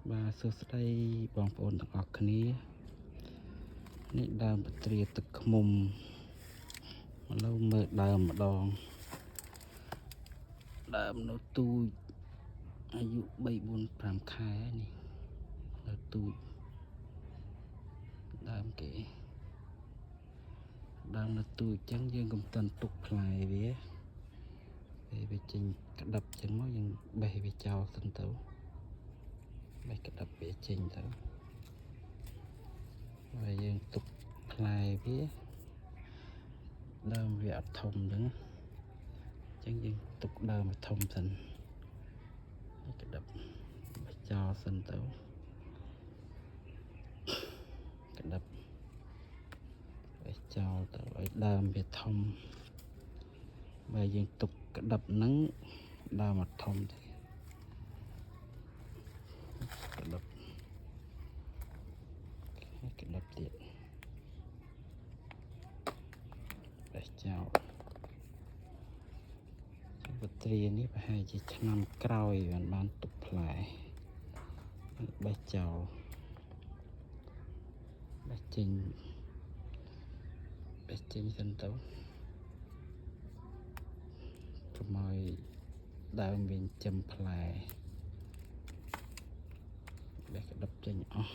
Bà sơ đây bằng phồn thằng ọc ní nị đàm bật trìa tực mùm mà lâu mơ đàm mà đòn đàm nó tuiอายุ3-4 ខែនេះនៅទូចដើមគេដើមនៅទូចចឹងយើងកុំតាន់ទុកផ្លែវាពេលវាចេញក្តាប់ចឹងមកយើងបេះវាចោលសិនទៅបេះក្តាប់វាចេញទៅហើយយើងទុកផ្លែវាដើមវាអត់ធំចឹងចឹងយើងទុកដើមឲ្យធំសិនក្តាប់បេះចោលសិនទៅក្តាប់បេះចោលទៅឲ្យដើមវាធំបើយើងទុកក្តាប់ហ្នឹងដើមអត់ធំទេក្តាប់ទៀតបេះចោលបត្រានេះប្រហែលជាឆ្នាំក្រោយបានទុកផ្លែបេះចោលបេះចេញសិនទៅកុំឲ្យដើមវាចិញ្ចឹមផ្លែបេះក្តាប់ចេញអស់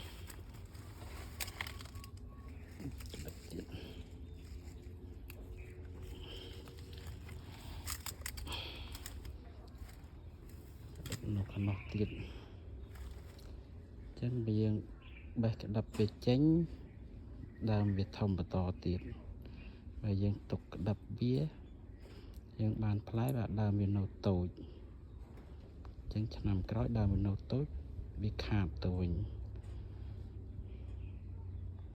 ក្តាប់ទៀតនៅខាងនោះទៀតចឹងបើយើងបេះក្តាប់វាចេញដើមវាធំបន្តទៀតបើយើងទុកក្តាប់វាយើងបានផ្លែបើដើមវានៅតូចចឹងឆ្នាំក្រោយដើមវានៅតូចវាខាតទៅវិញ